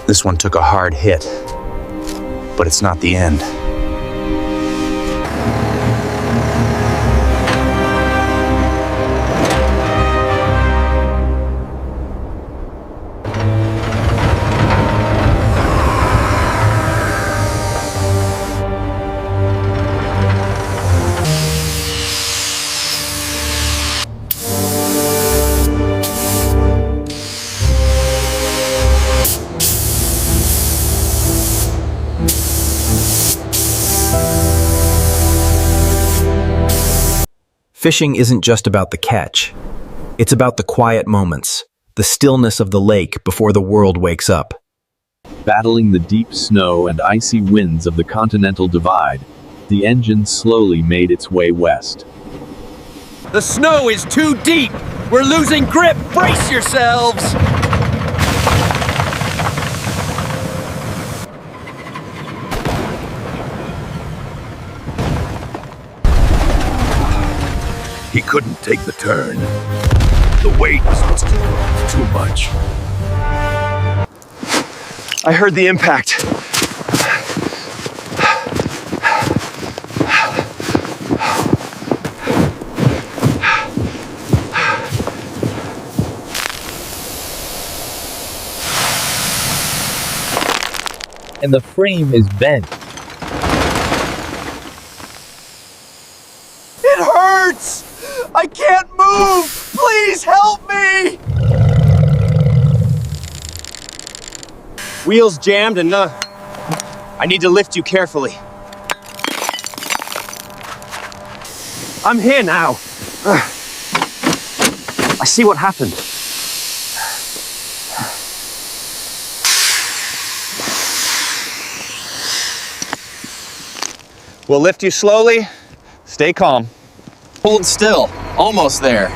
This one took a hard hit, but it's not the end. Fishing isn't just about the catch. It's about the quiet moments, the stillness of the lake before the world wakes up. Battling the deep snow and icy winds of the Continental Divide, the engine slowly made its way west. The snow is too deep! We're losing grip! Brace yourselves! He couldn't take the turn. The weight was too much. I heard the impact. And the frame is bent. It hurts! I can't move! Please help me! Wheels jammed and I need to lift you carefully. I'm here now. I see what happened. We'll lift you slowly. Stay calm. Hold still. Almost there.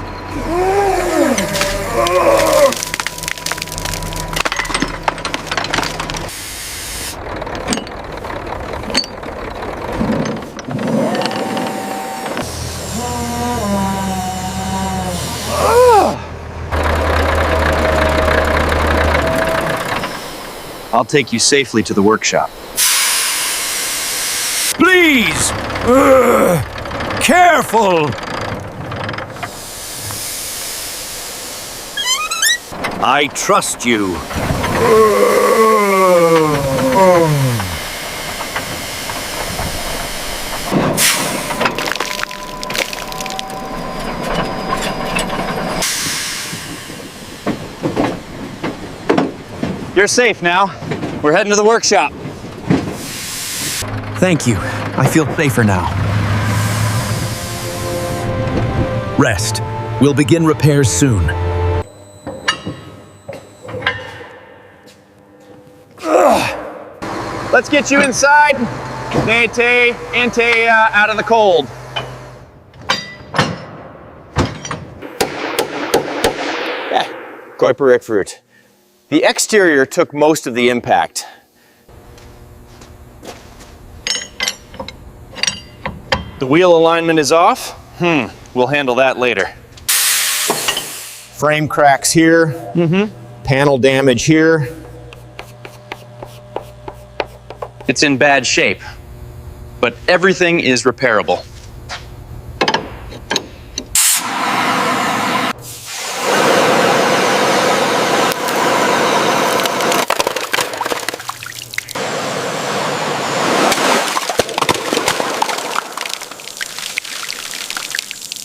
I'll take you safely to the workshop. Please! Careful! I trust you. You're safe now. We're heading to the workshop. Thank you. I feel safer now. Rest. We'll begin repairs soon. Let's get you inside. Nete, Ente, out of the cold. Kuiperik fruit. The exterior took most of the impact. The wheel alignment is off. We'll handle that later. Frame cracks here. Panel damage here. It's in bad shape, but everything is repairable.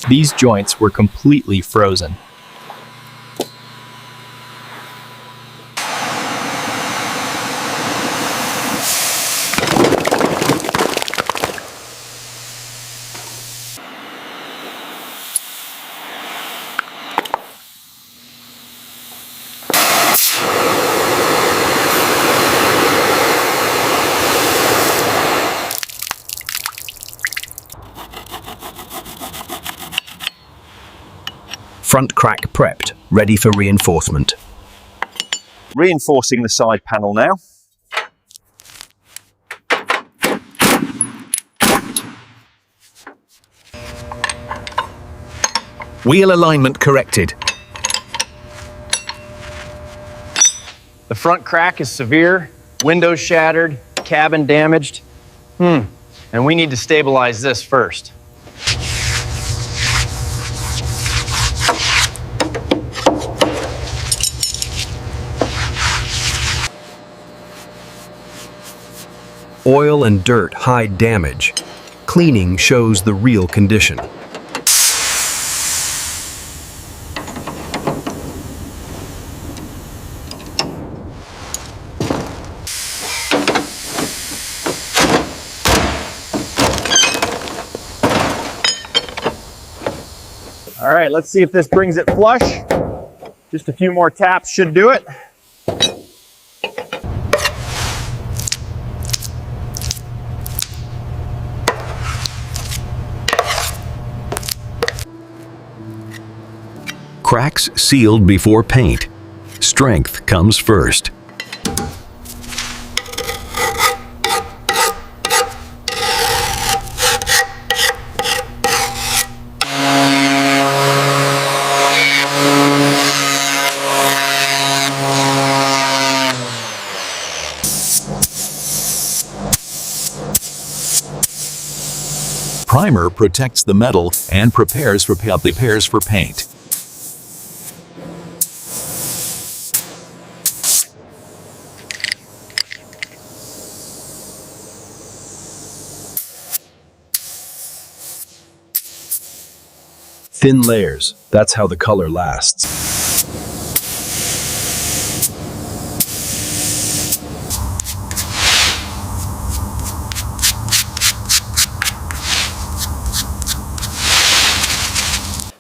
These joints were completely frozen. Front crack prepped, ready for reinforcement. Reinforcing the side panel now. Wheel alignment corrected. The front crack is severe, windows shattered, cabin damaged. And we need to stabilize this first. Oil and dirt hide damage. Cleaning shows the real condition. All right, let's see if this brings it flush. Just a few more taps should do it. Cracks sealed before paint. Strength comes first. Primer protects the metal and prepares for paint. Thin layers, that's how the color lasts.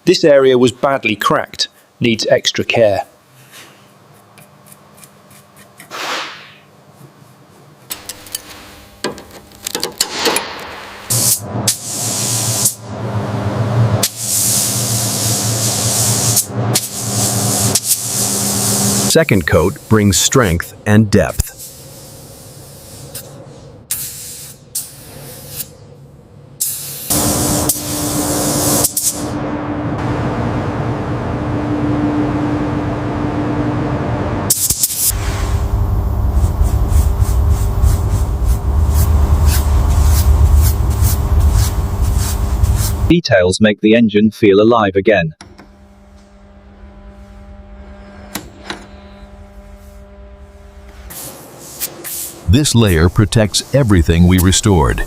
This area was badly cracked, needs extra care. Second coat brings strength and depth. Details make the engine feel alive again. This layer protects everything we restored.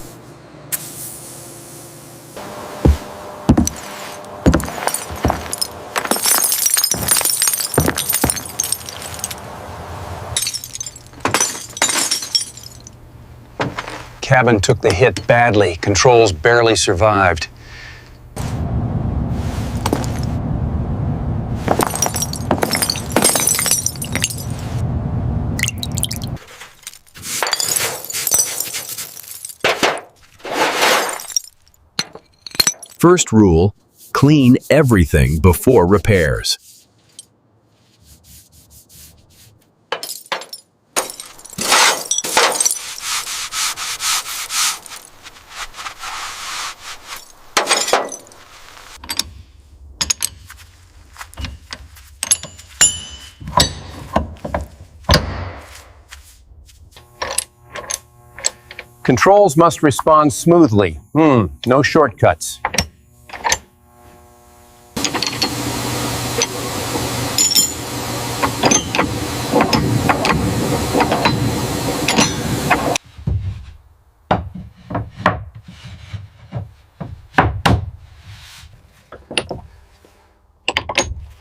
Cabin took the hit badly. Controls barely survived. First rule, clean everything before repairs. Controls must respond smoothly. No shortcuts.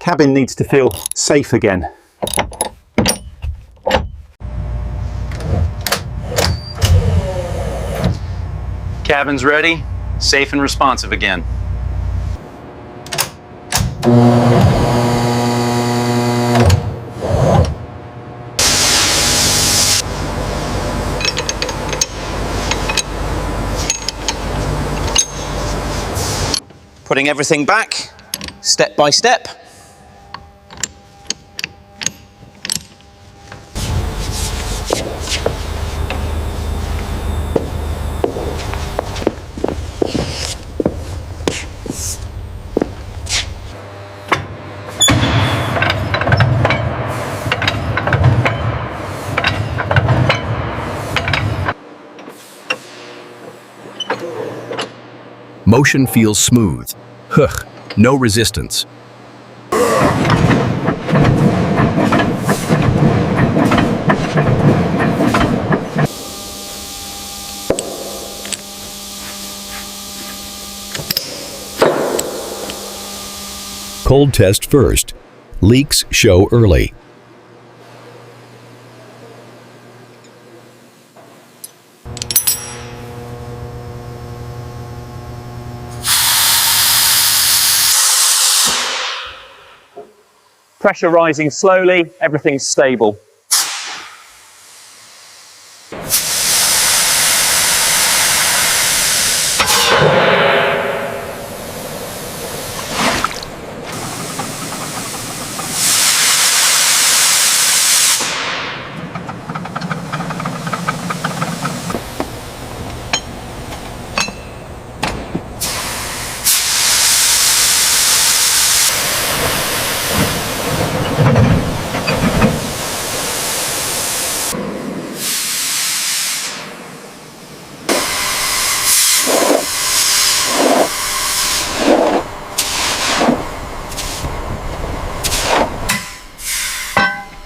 Cabin needs to feel safe again. Cabin's ready, safe and responsive again. Putting everything back, step by step. Motion feels smooth. Huh, no resistance. Cold test first. Leaks show early. Pressure rising slowly, everything's stable.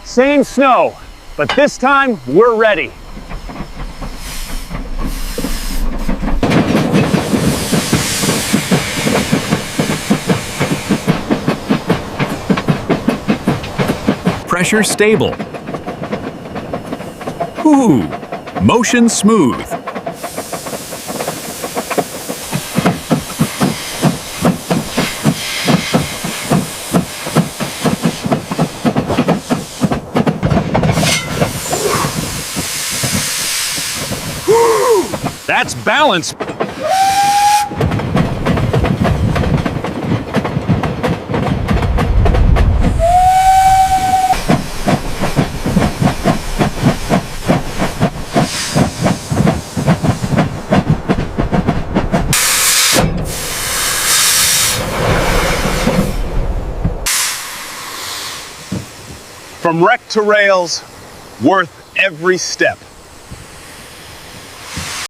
Same snow, but this time we're ready. Pressure stable. Ooh, motion smooth. That's balance. From wreck to rails, worth every step.